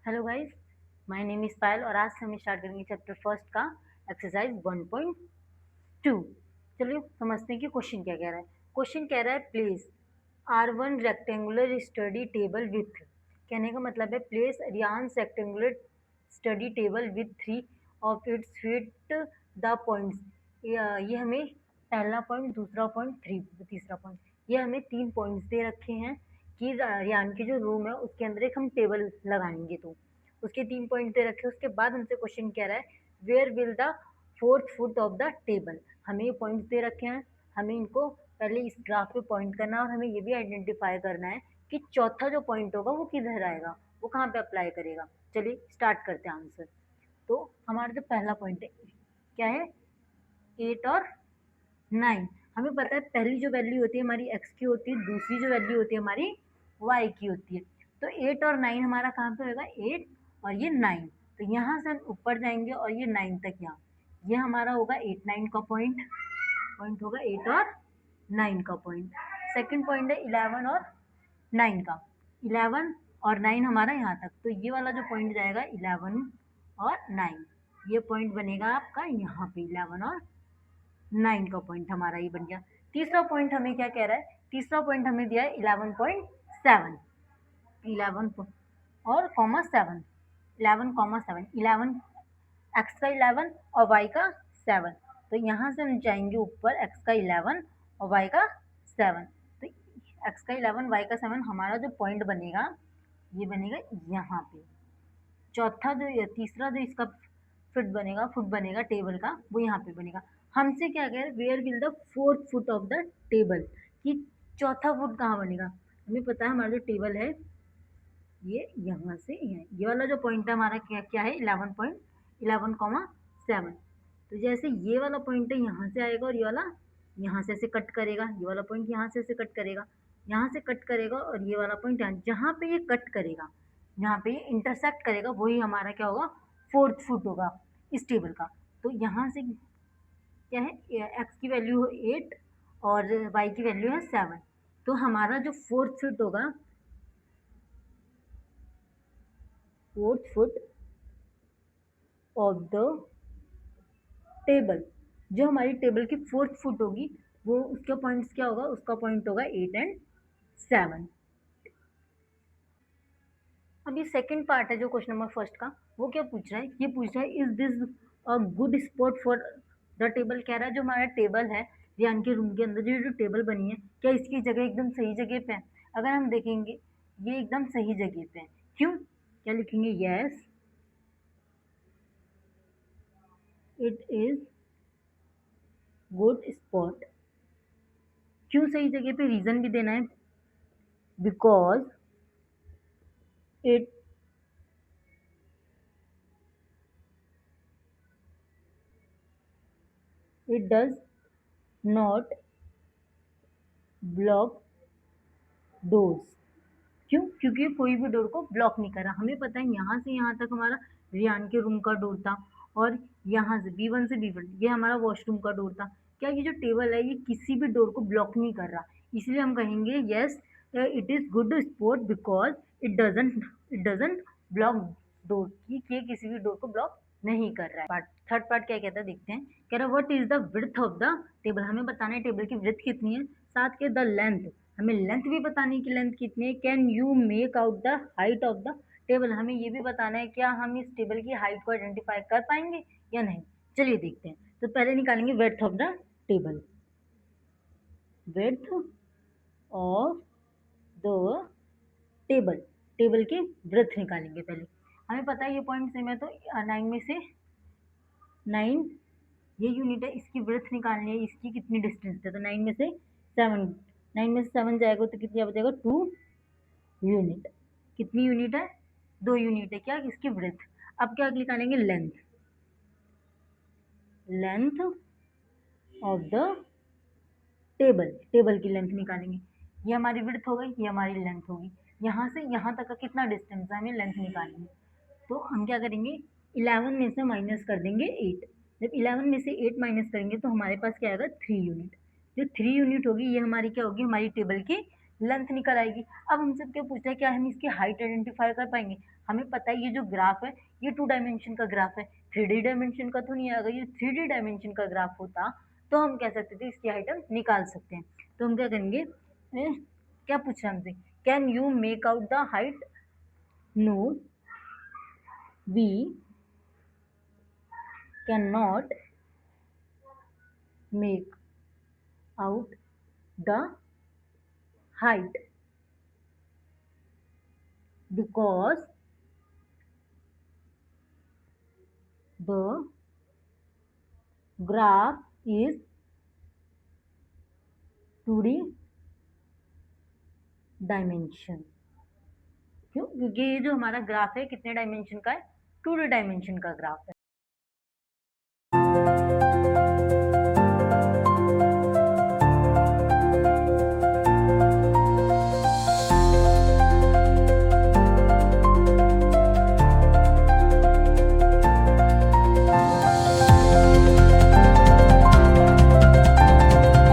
Hello guys, my name is Payal और आज से हम स्टार्ट करेंगे चैप्टर फर्स्ट का एक्सरसाइज 1.2। चलिए समझते हैं कि क्वेश्चन क्या कह रहा है। क्वेश्चन कह रहा है place are one rectangular study table with, कहने का मतलब है प्लेस रियांस rectangular study table with three of its feet the points. ये हमें पहला पॉइंट, दूसरा पॉइंट, तीसरा पॉइंट, ये हमें 3 पॉइंट्स दे रखे हैं कि रियान की जो रूम है उसके अंदर एक हम टेबल लगाएंगे, तो उसके 3 पॉइंट दे रखे हैं। उसके बाद हमसे क्वेश्चन कह रहा है where will the fourth foot of the table. हमें ये पॉइंट्स दे रखे हैं, हमें इनको पहले इस ग्राफ पे पॉइंट करना है और हमें ये भी आइडेंटिफाई करना है कि चौथा जो पॉइंट होगा वो किधर आएगा, वो कहाँ पे अप्लाई करेगा। चलिए स्टार्ट करते हैं आंसर। तो हमारा जो पहला पॉइंट है क्या है, 8 और 9। हमें पता है पहली जो वैल्यू होती है हमारी x की होती है, दूसरी जो वैल्यू होती है हमारी y की होती है। तो 8 और 9 हमारा कहाँ पे होगा, 8 और ये 9। तो यहाँ से हम ऊपर जाएंगे और ये 9 तक, यहाँ ये हमारा होगा 8 9 का पॉइंट, पॉइंट होगा 8 और 9 का पॉइंट। सेकंड पॉइंट है 11 और 9 का, 11 और 9 हमारा यहाँ तक। तो ये वाला जो पॉइंट जाएगा 11 और 9, ये पॉइंट बनेगा आपका यहाँ पे 11 और 9 का पॉइंट हमारा ये बन गया। तीसरा पॉइंट हमें क्या कह रहा है, तीसरा पॉइंट हमें दिया है 11.7, 11 और कॉमा 7, 11,7, 11 एक्स का 11 और वाई का 7। तो यहाँ से हम जाएंगे ऊपर, एक्स का 11 और वाई का 7। तो एक्स का 11 वाई का 7 हमारा जो पॉइंट बनेगा ये बनेगा यहाँ पे। चौथा जो तीसरा जो इसका फुट बनेगा टेबल का, वो यहाँ पे बनेगा। हमसे क्या कह रहे हैं, where will the fourth foot of the table, कि चौथा फुट कहाँ बनेगा। हमें पता है हमारा जो टेबल है ये यहाँ से ये वाला जो पॉइंट है हमारा क्या क्या है, 11.11,7। तो जैसे ये वाला पॉइंट है यहाँ से आएगा और ये वाला यहाँ से ऐसे कट करेगा, ये वाला पॉइंट यहाँ से ऐसे कट करेगा, यहाँ से कट करेगा और ये वाला पॉइंट यहाँ, जहाँ पे ये कट करेगा, जहाँ पे ये इंटरसेक्ट करेगा, वही हमारा क्या होगा, फोर्थ फुट होगा इस टेबल का। तो यहाँ से क्या है, एक्स की वैल्यू है 8 और वाई की वैल्यू है 7। तो हमारा जो फोर्थ फुट होगा, fourth foot of the table, जो हमारी टेबल की फोर्थ फुट होगी वो उसका पॉइंट्स क्या होगा, उसका पॉइंट होगा 8 एंड 7। अब ये सेकंड पार्ट है जो क्वेश्चन नंबर फर्स्ट का, वो क्या पूछ रहा है, ये पूछ रहा है is this a good spot for the table. कह रहा है जो हमारा टेबल है रियान के रूम के अंदर, जो टेबल बनी है, क्या इसकी जगह एकदम सही जगह पे है। अगर हम देखेंगे ये एकदम सही जगह पे है, क्यों, क्या लिखेंगे, yes it is good spot. क्यों सही जगह पे, रीजन भी देना है, because it does not block doors. क्यों, क्योंकि ये कोई भी डोर को ब्लॉक नहीं कर रहा। हमें पता है यहाँ से यहाँ तक हमारा रियान के रूम का डोर था और यहाँ से B1 से B1 ये हमारा वॉशरूम का डोर था। क्या ये जो टेबल है ये किसी भी डोर को ब्लॉक नहीं कर रहा, इसलिए हम कहेंगे yes it is good spot because it doesn't block door, कि ये किसी भी डोर को ब्लॉक नहीं कर रहा है। थर्ड पार्ट क्या कहता है देखते हैं। कह रहा है what is the width of the table, हमें बताना है टेबल की विड्थ कितनी है, साथ के द लेंथ, हमें लेंथ भी बतानी है कि लेंथ कितनी है। Can you make out the height of the table, हमें ये भी बताना है क्या हम इस टेबल की हाइट को आइडेंटिफाई कर पाएंगे या नहीं। चलिए देखते हैं। तो पहले निकालेंगे width of the table, width of the table, table की ब्रेथ निकालेंगे पहले। हमें पता है ये पॉइंट सेम है, तो 9 में से 9 ये यूनिट है, इसकी ब्रेथ निकालनी है, इसकी कितनी डिस्टेंस है। तो 9 में से 7, 9 में से 7 जाएगा तो कितना बचेगा, 2 यूनिट। कितनी यूनिट है, 2 यूनिट है क्या इसकी ब्रेथ। अब क्या निकालेंगे, length, length of the table, table की लेंथ निकालेंगे। ये हमारी ब्रेथ हो गई, ये हमारी लेंथ होगी। यहाँ से यहाँ तक का कितना डिस्टेंस है, हमें लेंथ निकालनी है। तो हम क्या करेंगे, 11 में से माइनस कर देंगे 8। जब 11 में से 8 माइनस करेंगे तो हमारे पास क्या आएगा, 3 यूनिट। जो 3 यूनिट होगी ये हमारी क्या होगी, हमारी टेबल की लेंथ निकल आएगी। अब हमसे क्या पूछा है, क्या हम इसकी हाइट आइडेंटिफाई कर पाएंगे? हमें पता है ये जो ग्राफ है ये 2 डायमेंशन का ग्राफ है, 3D डायमेंशन का तो नहीं है। अगर ये 3D डायमेंशन का ग्राफ होता तो हम कह सकते थे इसकी हाइट हम निकाल सकते हैं। तो हम क्या करेंगे, क्या पूछ रहे हैं हमसे, can you make out the height? No, we can not make out the height because the graph is 2D dimension. क्यों? क्योंकि ये जो हमारा ग्राफ है कितने डायमेंशन का है? 2D डायमेंशन का ग्राफ है।